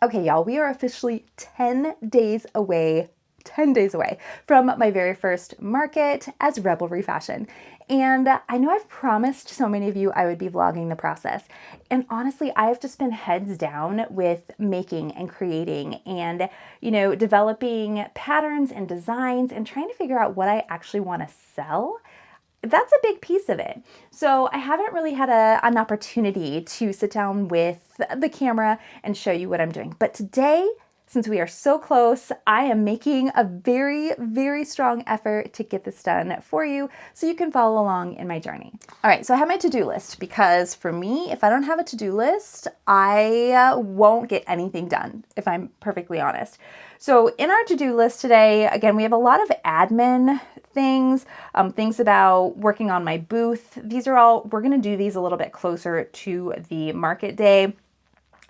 Okay, y'all, we are officially 10 days away from my very first market as Revelry Fashion. And I know I've promised so many of you I would be vlogging the process. And honestly, I have just been heads down with making and creating and, developing patterns and designs and trying to figure out what I actually want to sell. That's a big piece of it. So I haven't really had an opportunity to sit down with the camera and show you what I'm doing. But today, since we are so close, I am making a very, very strong effort to get this done for you so you can follow along in my journey. All right, so I have my to-do list because for me, if I don't have a to-do list, I won't get anything done, if I'm perfectly honest. So in our to-do list today, again, we have a lot of admin things, things about working on my booth. We're gonna do these a little bit closer to the market day.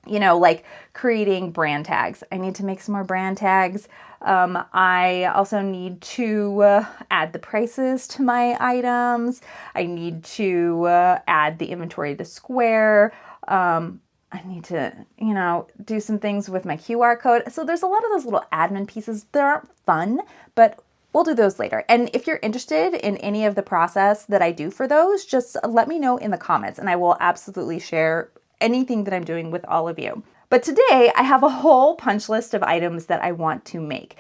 Like creating brand tags. I need to make some more brand tags. I also need to add the prices to my items. I need to add the inventory to Square. I need to, do some things with my QR code. So there's a lot of those little admin pieces that aren't fun, but we'll do those later. And if you're interested in any of the process that I do for those, just let me know in the comments and I will absolutely share anything that I'm doing with all of you. But today I have a whole punch list of items that I want to make.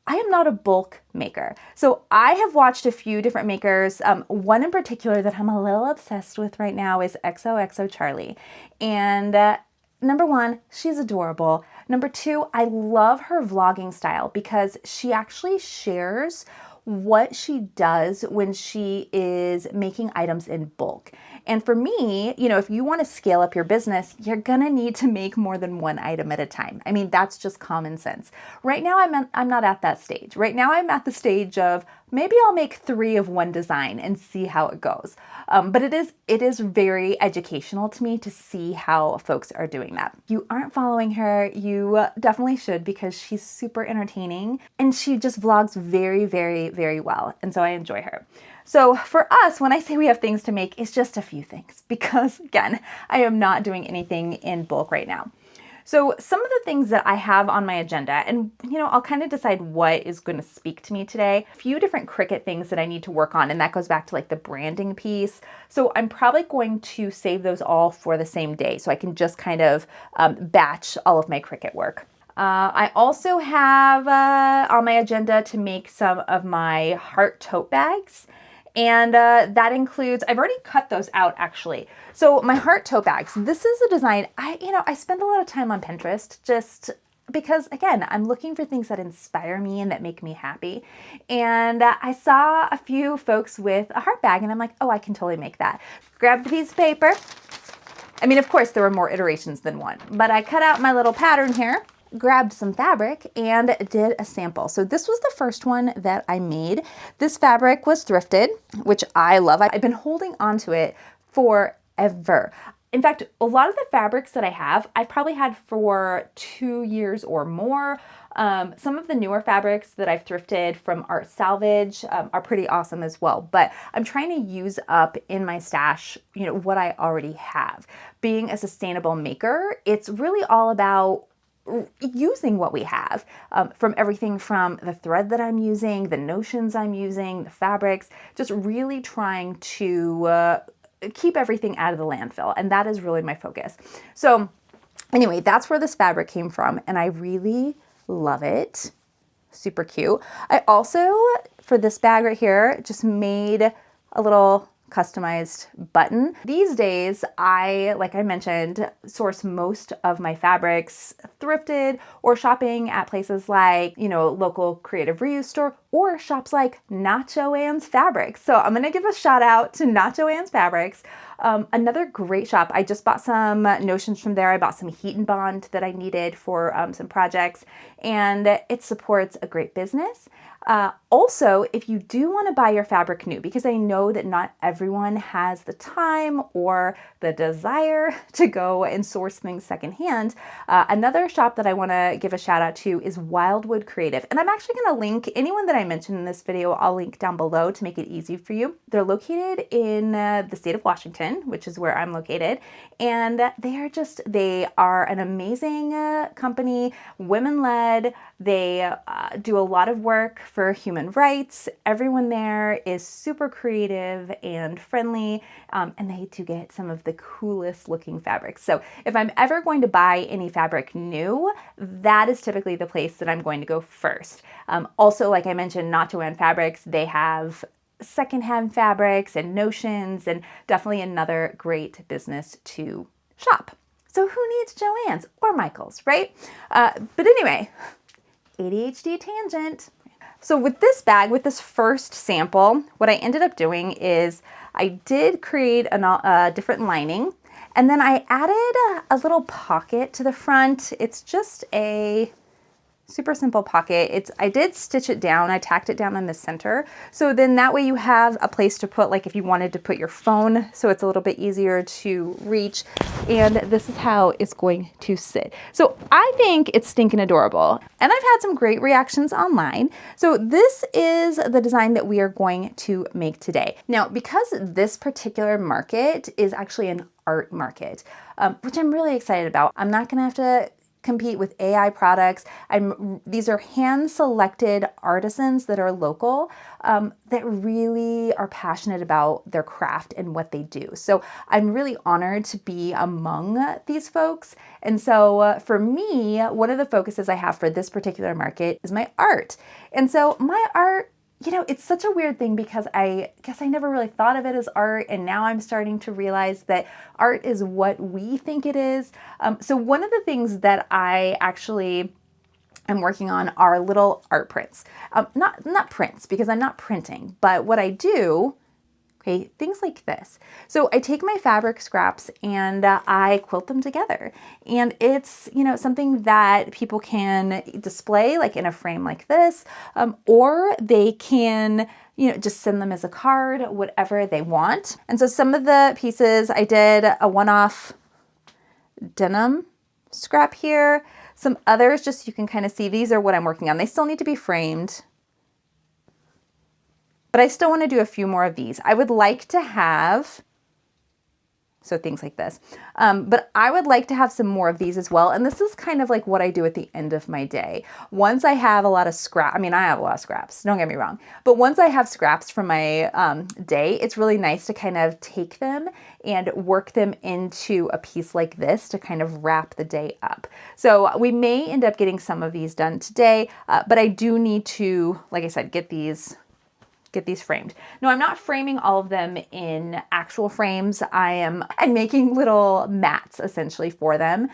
I am not a bulk maker. So I have watched a few different makers. One in particular that I'm a little obsessed with right now is XOXO Charlie. And number one, she's adorable. Number two, I love her vlogging style because she actually shares what she does when she is making items in bulk. And for me, if you want to scale up your business, you're gonna need to make more than one item at a time. I mean, that's just common sense. Right now, I'm not at that stage. Right now, I'm at the stage of maybe I'll make 3 of one design and see how it goes. But it is very educational to me to see how folks are doing that. If you aren't following her, you definitely should because she's super entertaining and she just vlogs very, very, very well. And so I enjoy her. So for us, when I say we have things to make, it's just a few things because again, I am not doing anything in bulk right now. So some of the things that I have on my agenda, and I'll kind of decide what is going to speak to me today. A few different Cricut things that I need to work on, and that goes back to like the branding piece. So I'm probably going to save those all for the same day so I can just kind of batch all of my Cricut work. I also have on my agenda to make some of my heart tote bags. And that includes, I've already cut those out actually. So my heart tote bags, this is a design, I spend a lot of time on Pinterest just because again, I'm looking for things that inspire me and that make me happy. And I saw a few folks with a heart bag and I'm like, oh, I can totally make that. Grabbed a piece of paper. I mean, of course there were more iterations than one, but I cut out my little pattern here, grabbed some fabric and did a sample. So this was the first one that I made. This fabric was thrifted, which I love. I've been holding on to it forever. In fact, a lot of the fabrics that I have, I've probably had for 2 years or more. Some of the newer fabrics that I've thrifted from Art Salvage are pretty awesome as well. But I'm trying to use up in my stash, what I already have. Being a sustainable maker, it's really all about using what we have, from everything from the thread that I'm using, the notions I'm using, the fabrics, just really trying to keep everything out of the landfill. And that is really my focus. So anyway, that's where this fabric came from. And I really love it. Super cute. I also, for this bag right here, just made a little customized button. These days, like I mentioned, source most of my fabrics thrifted or shopping at places like, local creative reuse store or shops like Nacho Ann's Fabrics. So I'm gonna give a shout out to Nacho Ann's Fabrics. Another great shop. I just bought some notions from there. I bought some heat and bond that I needed for some projects, and it supports a great business. Also, if you do want to buy your fabric new, because I know that not everyone has the time or the desire to go and source things secondhand, another shop that I want to give a shout out to is Wildwood Creative. And I'm actually going to link anyone that I mentioned in this video, I'll link down below to make it easy for you. They're located in the state of Washington, which is where I'm located. And they are an amazing company, women-led. They do a lot of work for human rights. Everyone there is super creative and friendly, and they do get some of the coolest looking fabrics. So if I'm ever going to buy any fabric new, that is typically the place that I'm going to go first. Also, like I mentioned, Not to Win Fabrics, they have secondhand fabrics and notions, and definitely another great business to shop. So who needs Joann's or Michael's, right? But anyway, ADHD tangent. So with this bag, with this first sample, what I ended up doing is I did create a different lining, and then I added a little pocket to the front. It's just a super simple pocket. I did stitch it down. I tacked it down in the center. So then that way you have a place to put, like if you wanted to put your phone, so it's a little bit easier to reach. And this is how it's going to sit. So I think it's stinking adorable. And I've had some great reactions online. So this is the design that we are going to make today. Now, because this particular market is actually an art market, which I'm really excited about. I'm not gonna have to compete with AI products. These are hand-selected artisans that are local, that really are passionate about their craft and what they do. So I'm really honored to be among these folks. And so for me, one of the focuses I have for this particular market is my art. And so my art, you know, it's such a weird thing because I guess I never really thought of it as art, and now I'm starting to realize that art is what we think it is. So one of the things that I actually am working on are little art prints. Not prints, because I'm not printing, but what I do, okay, things like this. So I take my fabric scraps and I quilt them together. And it's, you know, something that people can display like in a frame like this, or they can, you know, just send them as a card, whatever they want. And so some of the pieces, I did a one-off denim scrap here. Some others, just so you can kind of see, these are what I'm working on. They still need to be framed, but I still want to do a few more of these. I would like to have, so things like this, but I would like to have some more of these as well. And this is kind of like what I do at the end of my day. Once I have a lot of scrap, I mean, I have a lot of scraps, don't get me wrong, but once I have scraps from my day, it's really nice to kind of take them and work them into a piece like this to kind of wrap the day up. So we may end up getting some of these done today, but I do need to, like I said, get these framed. No, I'm not framing all of them in actual frames. I'm making little mats essentially for them,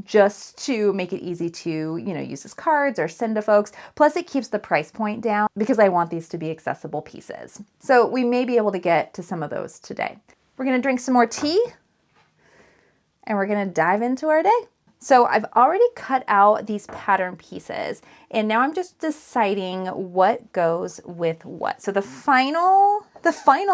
just to make it easy to, you know, use as cards or send to folks. Plus it keeps the price point down because I want these to be accessible pieces. So we may be able to get to some of those today. We're gonna drink some more tea and we're gonna dive into our day. So I've already cut out these pattern pieces, and now I'm just deciding what goes with what. So the final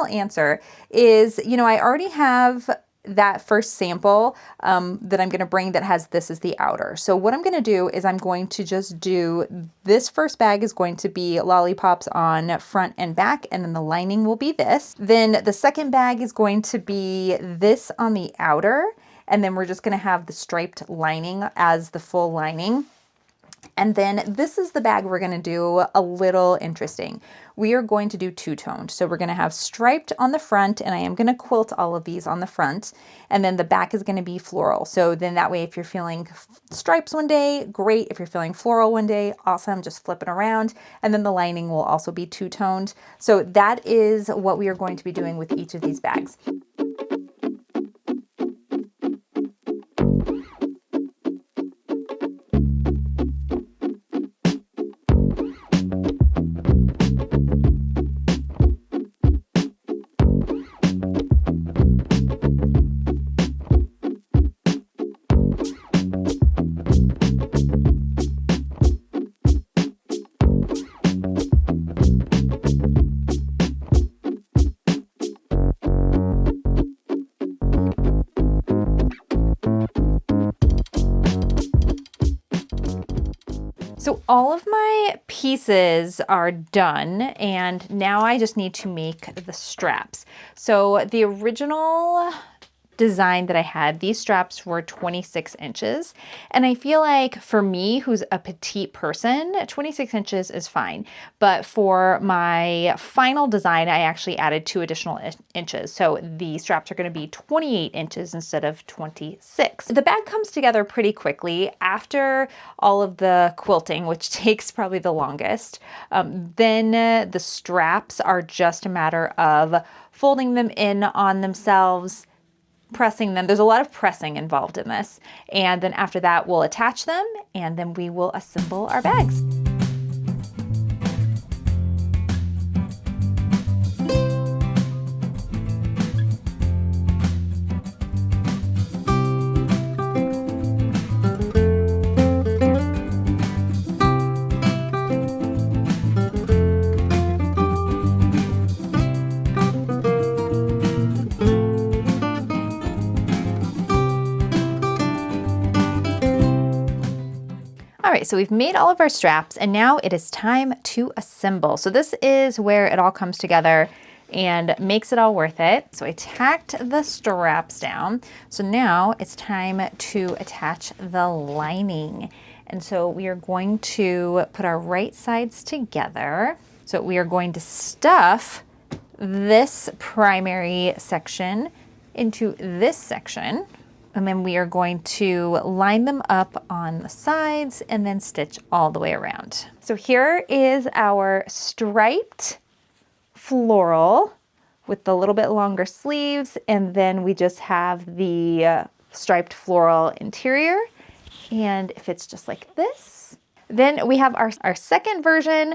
answer is, you know, I already have that first sample that I'm gonna bring that has this as the outer. So what I'm gonna do is I'm going to just do, this first bag is going to be lollipops on front and back, and then the lining will be this. Then the second bag is going to be this on the outer, and then we're just gonna have the striped lining as the full lining. And then this is the bag we're gonna do a little interesting. We are going to do two-toned. So we're gonna have striped on the front, and I am gonna quilt all of these on the front, and then the back is gonna be floral. So then that way, if you're feeling stripes one day, great. If you're feeling floral one day, awesome, just flip it around. And then the lining will also be two-toned. So that is what we are going to be doing with each of these bags. So all of my pieces are done, and now I just need to make the straps. So the original design that I had, these straps were 26 inches. And I feel like for me, who's a petite person, 26 inches is fine. But for my final design, I actually added 2 additional inches. So the straps are going to be 28 inches instead of 26. The bag comes together pretty quickly after all of the quilting, which takes probably the longest. Then the straps are just a matter of folding them in on themselves, pressing them. There's a lot of pressing involved in this. And then after that, we'll attach them and then we will assemble our bags. All right, so we've made all of our straps and now it is time to assemble. So this is where it all comes together and makes it all worth it. So I tacked the straps down. So now it's time to attach the lining. And so we are going to put our right sides together. So we are going to stuff this primary section into this section. And then we are going to line them up on the sides and then stitch all the way around. So here is our striped floral with the little bit longer sleeves. And then we just have the striped floral interior. And it fits just like this. Then we have our second version.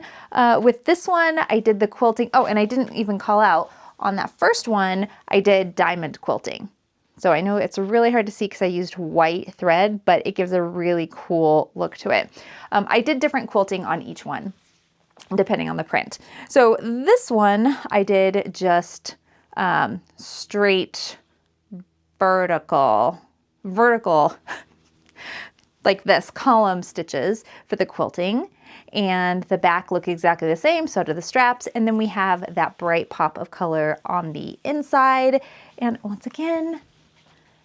With this one, I did the quilting. Oh, and I didn't even call out on that first one, I did diamond quilting. So I know it's really hard to see because I used white thread, but it gives a really cool look to it. I did different quilting on each one, depending on the print. So this one, I did just straight vertical, like this, column stitches for the quilting. And the back look exactly the same, so do the straps. And then we have that bright pop of color on the inside. And once again,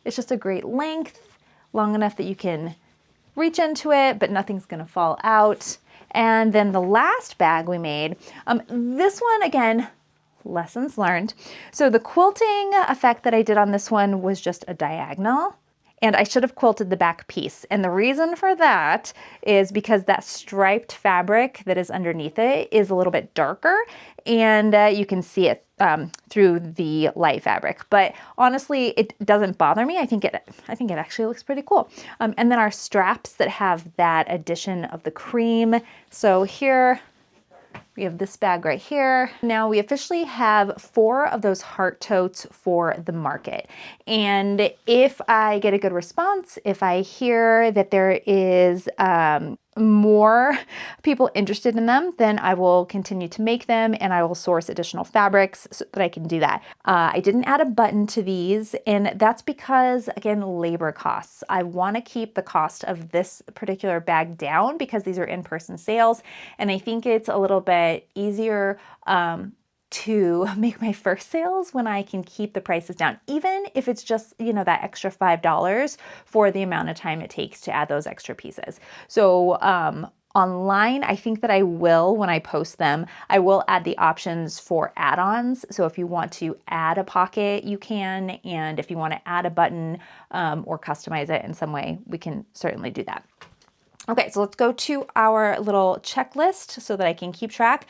it's just a great length, long enough that you can reach into it, but nothing's gonna fall out. And then the last bag we made, this one, again, lessons learned. So the quilting effect that I did on this one was just a diagonal. And I should have quilted the back piece. And the reason for that is because that striped fabric that is underneath it is a little bit darker and you can see it through the light fabric. But honestly, it doesn't bother me. I think it actually looks pretty cool. And then our straps that have that addition of the cream. So here, we have this bag right here. Now we officially have 4 of those heart totes for the market. And if I get a good response, if I hear that there is more people interested in them, then I will continue to make them and I will source additional fabrics so that I can do that. I didn't add a button to these, and that's because, again, labor costs. I want to keep the cost of this particular bag down because these are in-person sales, and I think it's a little bit easier to make my first sales when I can keep the prices down, even if it's just, you know, that extra $5 for the amount of time it takes to add those extra pieces. So online, I think that I will, when I post them, I will add the options for add-ons. So if you want to add a pocket, you can, and if you want to add a button or customize it in some way, we can certainly do that. Okay, so let's go to our little checklist so that I can keep track.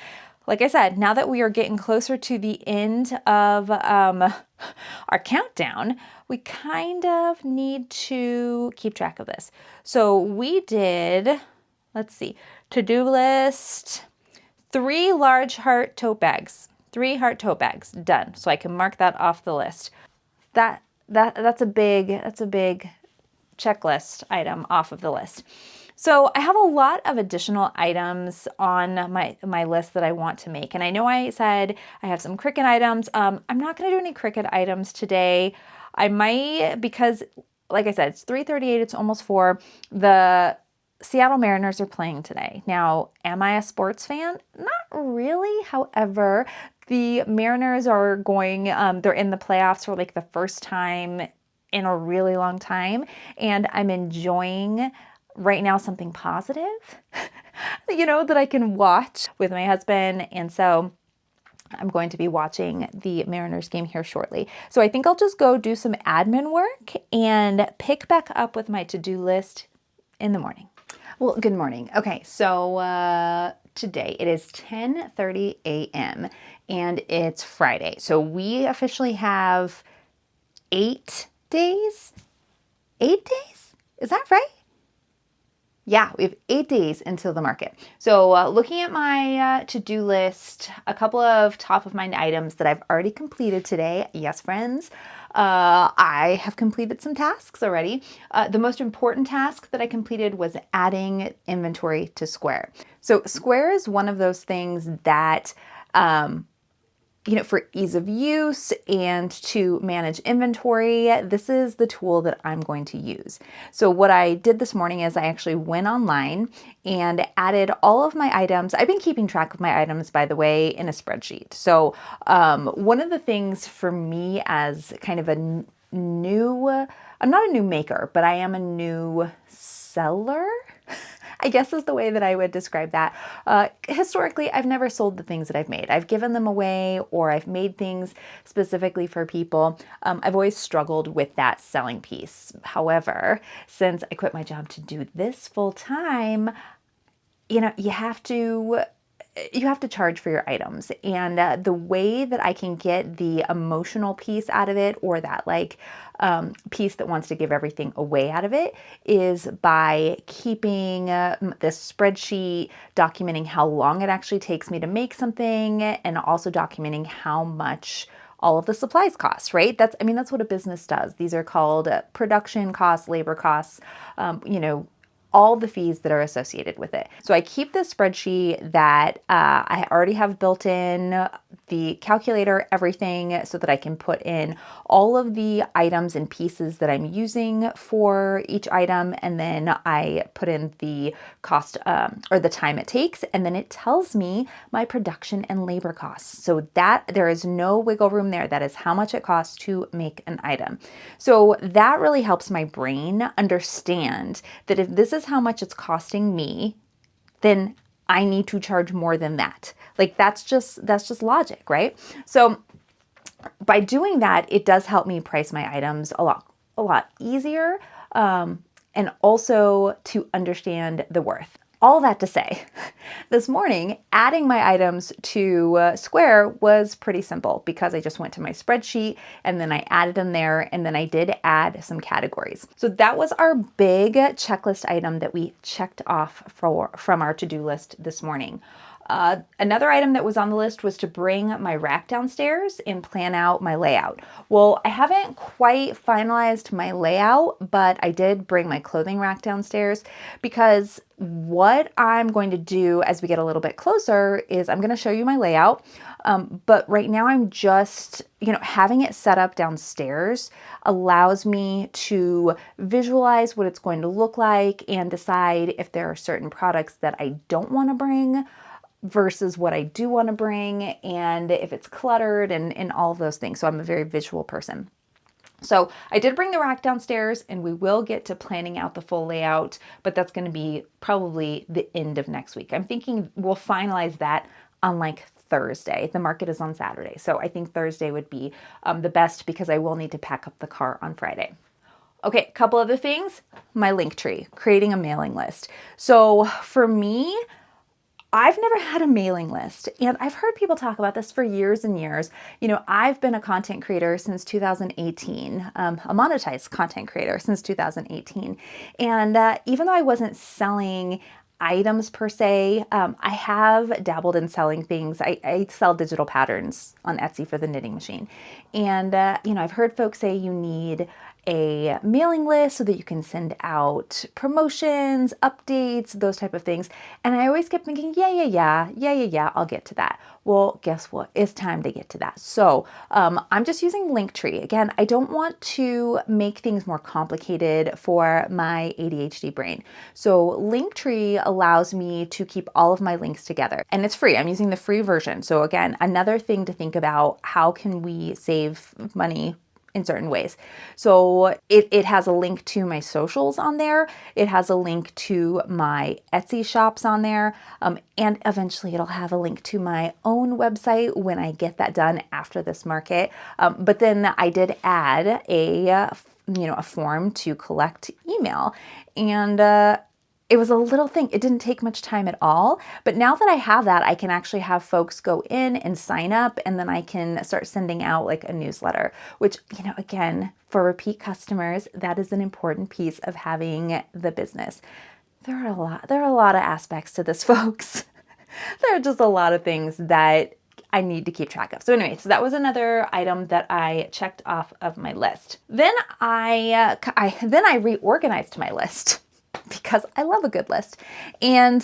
Like I said, now that we are getting closer to the end of our countdown, we kind of need to keep track of this. So we did, let's see, to-do list, 3 large heart tote bags, 3 heart tote bags, done. So I can mark that off the list. That's a big checklist item off of the list. So I have a lot of additional items on my list that I want to make. And I know I said I have some Cricut items. I'm not going to do any Cricut items today. I might, because like I said, it's 3:38, it's almost 4. The Seattle Mariners are playing today. Now, am I a sports fan? Not really. However, the Mariners are going, they're in the playoffs for like the first time in a really long time. And I'm enjoying right now something positive, that I can watch with my husband. And so I'm going to be watching the Mariners game here shortly. So I think I'll just go do some admin work and pick back up with my to-do list in the morning. Well, good morning. Okay, so today it is 10:30 a.m. and it's Friday. So we officially have 8 days. 8 days? Is that right? Yeah, we have 8 days until the market. So looking at my to-do list, a couple of top of mind items that I've already completed today. Yes, friends, I have completed some tasks already. The most important task that I completed was adding inventory to Square. So Square is one of those things that for ease of use and to manage inventory, this is the tool that I'm going to use. So what I did this morning is I actually went online and added all of my items. I've been keeping track of my items, by the way, in a spreadsheet. So one of the things for me as kind of a new, I'm not a new maker, but I am a new seller, I guess is the way that I would describe that. Historically, I've never sold the things that I've made. I've given them away or I've made things specifically for people. I've always struggled with that selling piece. However, since I quit my job to do this full time, you have to charge for your items. And the way that I can get the emotional piece out of it, or that piece that wants to give everything away out of it, is by keeping this spreadsheet, documenting how long it actually takes me to make something, and also documenting how much all of the supplies cost, right? That's what a business does. These are called production costs, labor costs, all the fees that are associated with it. So I keep this spreadsheet that I already have built in, the calculator, everything, so that I can put in all of the items and pieces that I'm using for each item. And then I put in the cost or the time it takes. And then it tells me my production and labor costs. So that there is no wiggle room there. That is how much it costs to make an item. So that really helps my brain understand that if this is how much it's costing me, then I need to charge more than that. That's just logic, right? So by doing that, it does help me price my items a lot easier, and also to understand the worth. All that to say, this morning, adding my items to Square was pretty simple because I just went to my spreadsheet and then I added them there, and then I did add some categories. So that was our big checklist item that we checked off from our to-do list this morning. Another item that was on the list was to bring my rack downstairs and plan out my layout. Well, I haven't quite finalized my layout, but I did bring my clothing rack downstairs because what I'm going to do as we get a little bit closer is I'm going to show you my layout. But right now I'm just, having it set up downstairs allows me to visualize what it's going to look like and decide if there are certain products that I don't want to bring versus what I do want to bring, and if it's cluttered and all of those things. So I'm a very visual person. So I did bring the rack downstairs, and we will get to planning out the full layout, but that's going to be probably the end of next week. I'm thinking we'll finalize that on Thursday. The market is on Saturday. So I think Thursday would be the best because I will need to pack up the car on Friday. Okay, a couple other things. My link tree, creating a mailing list. So for me, I've never had a mailing list, and I've heard people talk about this for years and years. I've been a content creator since 2018, a monetized content creator since 2018. And even though I wasn't selling items per se, I have dabbled in selling things. I sell digital patterns on Etsy for the knitting machine. And, I've heard folks say you need a mailing list so that you can send out promotions, updates, those type of things. And I always kept thinking, yeah, I'll get to that. Well, guess what? It's time to get to that. So I'm just using Linktree. Again, I don't want to make things more complicated for my ADHD brain. So Linktree allows me to keep all of my links together, and it's free. I'm using the free version. So again, another thing to think about, how can we save money in certain ways. So it has a link to my socials on there. It has a link to my Etsy shops on there. And eventually it'll have a link to my own website when I get that done after this market. But then I did add a form to collect email, and it was a little thing. It didn't take much time at all. But now that I have that, I can actually have folks go in and sign up, and then I can start sending out like a newsletter, which, again, for repeat customers, that is an important piece of having the business. There are a lot of aspects to this, folks. There are just a lot of things that I need to keep track of. So anyway, so that was another item that I checked off of my list. Then I reorganized my list, because I love a good list. And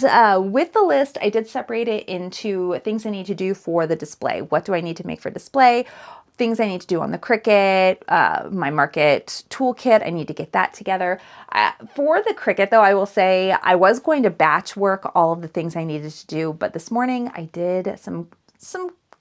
with the list, I did separate it into things I need to do for the display. What do I need to make for display? Things I need to do on the Cricut, my market toolkit, I need to get that together. For the Cricut though, I will say I was going to batch work all of the things I needed to do, but this morning I did some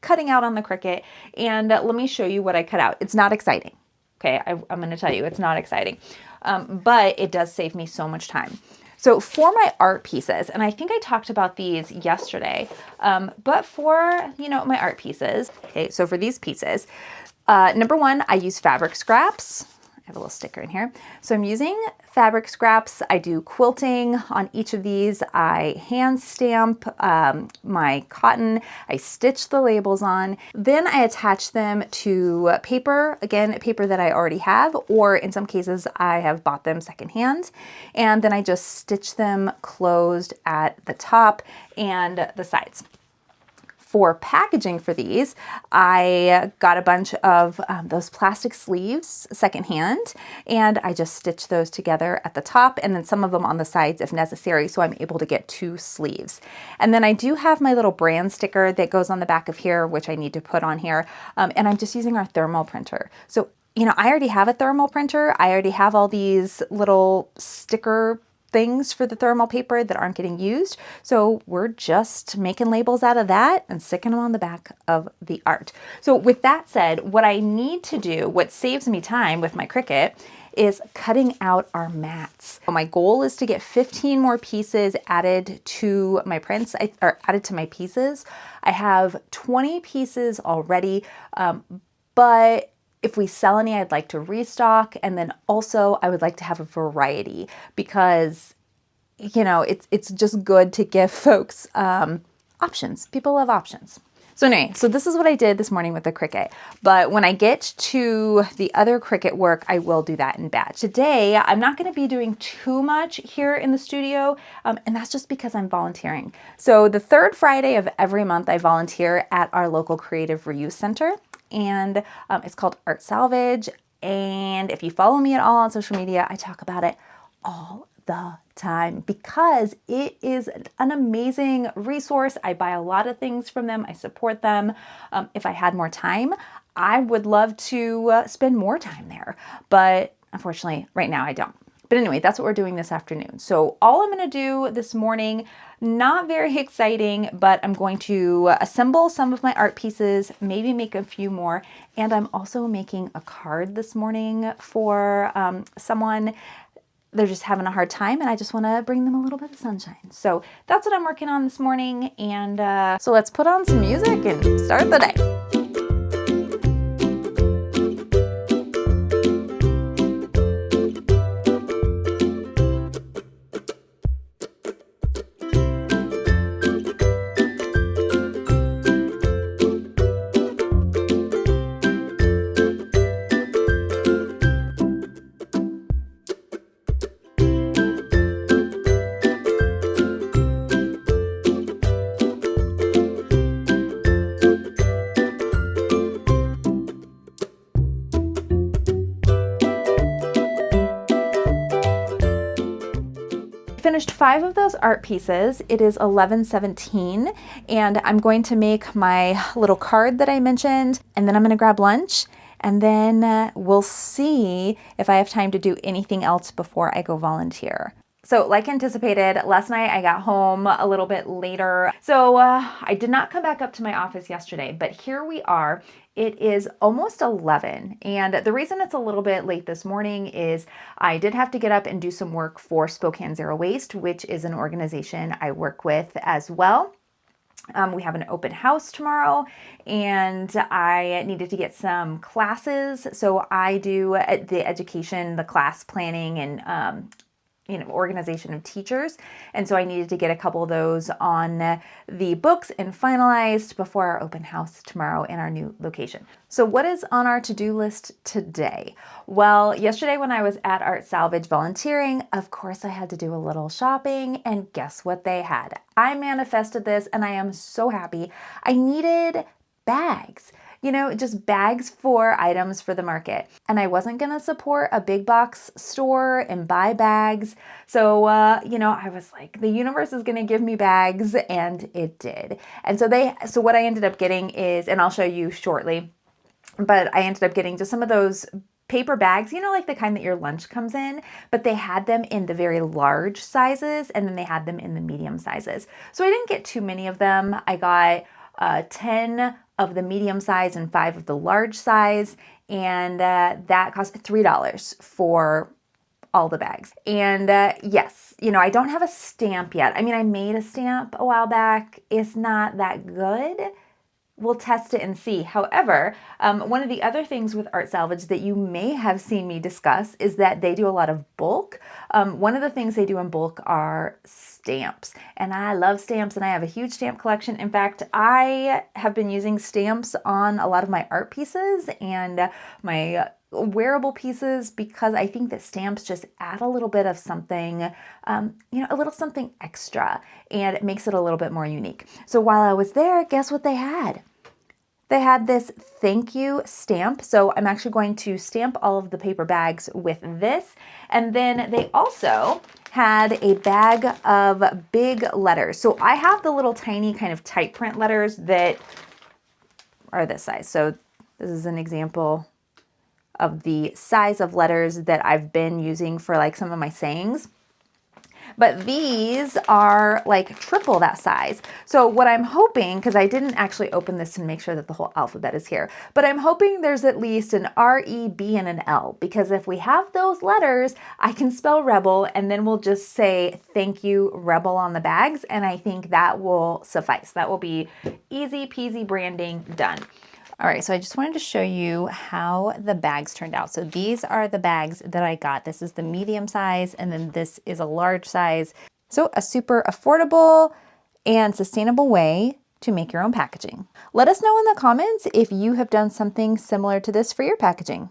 cutting out on the Cricut, and let me show you what I cut out. It's not exciting. Okay, I'm going to tell you, it's not exciting. But it does save me so much time. So for my art pieces, and I think I talked about these yesterday, but for, my art pieces, okay, so for these pieces, number one, I use fabric scraps. I have a little sticker in here. So I'm using fabric scraps. I do quilting on each of these. I hand stamp my cotton. I stitch the labels on. Then I attach them to paper, again, paper that I already have, or in some cases I have bought them secondhand. And then I just stitch them closed at the top and the sides. For packaging for these, I got a bunch of those plastic sleeves secondhand, and I just stitched those together at the top and then some of them on the sides if necessary, so I'm able to get 2 sleeves. And then I do have my little brand sticker that goes on the back of here, which I need to put on here, and I'm just using our thermal printer. So, I already have a thermal printer. I already have all these little sticker things for the thermal paper that aren't getting used. So we're just making labels out of that and sticking them on the back of the art. So with that said, what I need to do, what saves me time with my Cricut, is cutting out our mats. My goal is to get 15 more pieces added to my prints, or added to my pieces. I have 20 pieces already, but if we sell any, I'd like to restock. And then also I would like to have a variety, because, it's just good to give folks options. People love options. So anyway, so this is what I did this morning with the Cricut. But when I get to the other Cricut work, I will do that in batch. Today, I'm not going to be doing too much here in the studio, and that's just because I'm volunteering. So the third Friday of every month, I volunteer at our local creative reuse center. And it's called Art Salvage. And if you follow me at all on social media, I talk about it all the time because it is an amazing resource. I buy a lot of things from them. I support them. If I had more time, I would love to spend more time there. But unfortunately, right now I don't. But anyway, that's what we're doing this afternoon. So all I'm going to do this morning, not very exciting, but I'm going to assemble some of my art pieces, maybe make a few more. And I'm also making a card this morning for someone. They're just having a hard time and I just want to bring them a little bit of sunshine. So that's what I'm working on this morning. And so let's put on some music and start the day. 5 of those art pieces. It is 11:17, and I'm going to make my little card that I mentioned, and then I'm going to grab lunch, and then we'll see if I have time to do anything else before I go volunteer. So like anticipated, last night I got home a little bit later. So I did not come back up to my office yesterday, but here we are. It is almost 11. And the reason it's a little bit late this morning is I did have to get up and do some work for Spokane Zero Waste, which is an organization I work with as well. We have an open house tomorrow, and I needed to get some classes. So I do the education, the class planning, and organization of teachers. And so I needed to get a couple of those on the books and finalized before our open house tomorrow in our new location. So what is on our to-do list today? Well, yesterday when I was at Art Salvage volunteering, of course I had to do a little shopping, and guess what they had? I manifested this and I am so happy. I needed bags. Just bags for items for the market. And I wasn't going to support a big box store and buy bags. So, I was like, the universe is going to give me bags, and it did. And so what I ended up getting is, and I'll show you shortly, but I ended up getting just some of those paper bags, like the kind that your lunch comes in, but they had them in the very large sizes, and then they had them in the medium sizes. So I didn't get too many of them. I got 10 of the medium size and 5 of the large size, and that cost $3 for all the bags. And yes, I don't have a stamp yet. I mean, I made a stamp a while back. It's not that good. We'll test it and see. However, one of the other things with Art Salvage that you may have seen me discuss is that they do a lot of bulk. One of the things they do in bulk are stamps. And I love stamps, and I have a huge stamp collection. In fact, I have been using stamps on a lot of my art pieces and my wearable pieces because I think that stamps just add a little bit of something, a little something extra, and it makes it a little bit more unique. So while I was there, guess what they had? They had this thank you stamp. So I'm actually going to stamp all of the paper bags with this. And then they also had a bag of big letters. So I have the little tiny kind of type print letters that are this size. So this is an example of the size of letters that I've been using for like some of my sayings. But these are like triple that size. So what I'm hoping, because I didn't actually open this to make sure that the whole alphabet is here, but I'm hoping there's at least an R, E, B, and an L, because if we have those letters, I can spell rebel, and then we'll just say thank you rebel on the bags, and I think that will suffice. That will be easy peasy branding done. All right, so I just wanted to show you how the bags turned out. So these are the bags that I got. This is the medium size, and then this is a large size. So a super affordable and sustainable way to make your own packaging. Let us know in the comments if you have done something similar to this for your packaging.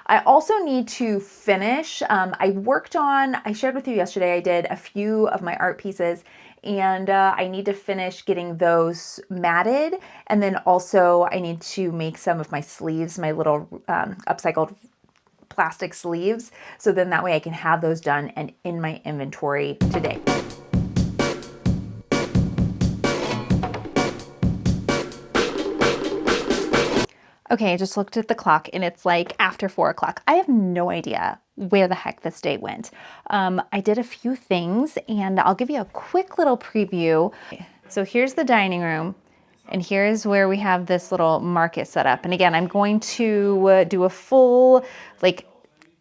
I also need to finish. I shared with you yesterday, I did a few of my art pieces, and I need to finish getting those matted. And then also I need to make some of my sleeves, my little upcycled plastic sleeves. So then that way I can have those done and in my inventory today. Okay, I just looked at the clock and it's like after 4 o'clock. I have no idea where the heck this day went. I did a few things and I'll give you a quick little preview. So here's the dining room, and here's where we have this little market set up. And again, I'm going to do a full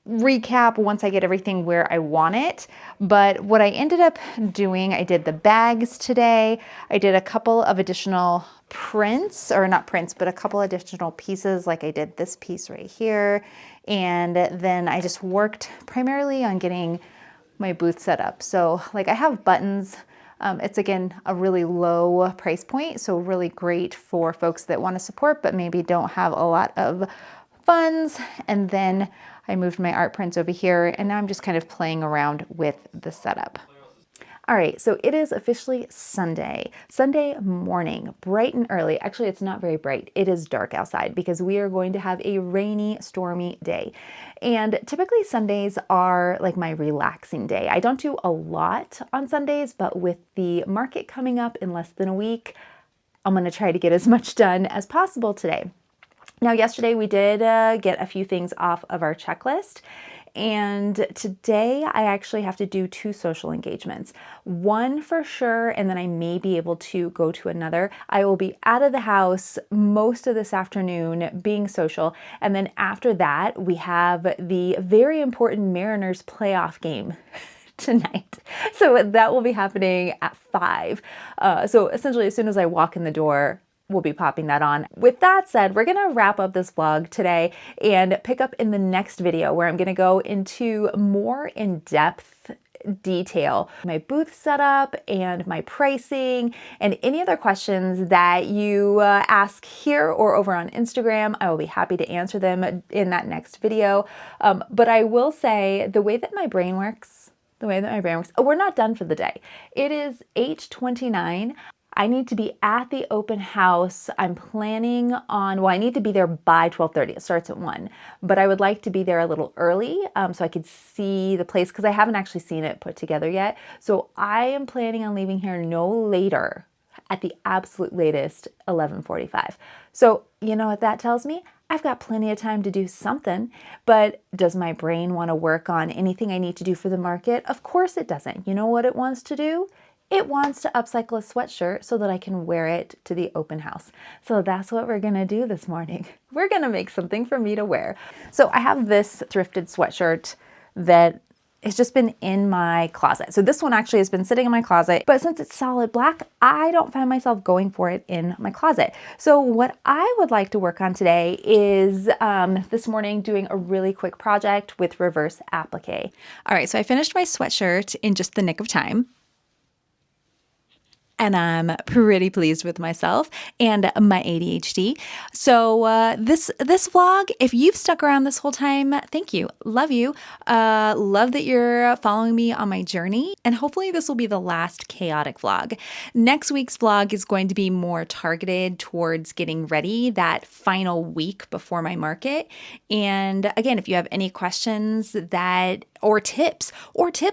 recap once I get everything where I want it. But what I ended up doing, I did the bags today. I did a couple of additional prints, or not prints, but a couple additional pieces, like I did this piece right here. And then I just worked primarily on getting my booth set up. So like I have buttons. It's again a really low price point, so really great for folks that want to support but maybe don't have a lot of funds. And then I moved my art prints over here, and now I'm just kind of playing around with the setup. All right, so it is officially Sunday morning, bright and early. Actually, it's not very bright. It is dark outside because we are going to have a rainy, stormy day. And typically Sundays are like my relaxing day. I don't do a lot on Sundays, but with the market coming up in less than a week, I'm going to try to get as much done as possible today. Now, yesterday we did get a few things off of our checklist. And today I actually have to do 2 social engagements. One for sure, and then I may be able to go to another. I will be out of the house most of this afternoon being social. And then after that, we have the very important Mariners playoff game tonight. So that will be happening at 5. So essentially, as soon as I walk in the door, we'll be popping that on. With that said, we're gonna wrap up this vlog today and pick up in the next video where I'm gonna go into more in-depth detail, my booth setup and my pricing and any other questions that you ask here or over on Instagram. I will be happy to answer them in that next video. But I will say the way that my brain works, oh, we're not done for the day. It is 8:29. I need to be at the open house. I'm planning on, well, I need to be there by 12:30. It starts at 1, but I would like to be there a little early so I could see the place because I haven't actually seen it put together yet. So I am planning on leaving here no later, at the absolute latest, 11:45. So you know what that tells me? I've got plenty of time to do something, but does my brain want to work on anything I need to do for the market? Of course it doesn't. You know what it wants to do? It wants to upcycle a sweatshirt so that I can wear it to the open house. So that's what we're gonna do this morning. We're gonna make something for me to wear. So I have this thrifted sweatshirt that has just been in my closet. So this one actually has been sitting in my closet, but since it's solid black, I don't find myself going for it in my closet. So what I would like to work on today is this morning doing a really quick project with reverse applique. All right, so I finished my sweatshirt in just the nick of time. And I'm pretty pleased with myself and my ADHD. So this vlog, if you've stuck around this whole time, thank you. Love you. Love that you're following me on my journey. And hopefully this will be the last chaotic vlog. Next week's vlog is going to be more targeted towards getting ready that final week before my market. And again, if you have any questions or tips,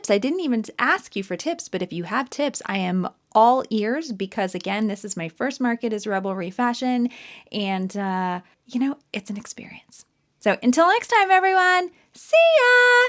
I didn't even ask you for tips, but if you have tips, I am all ears because again, this is my first market as Rebel Refashion and you know, it's an experience. So until next time, everyone, see ya!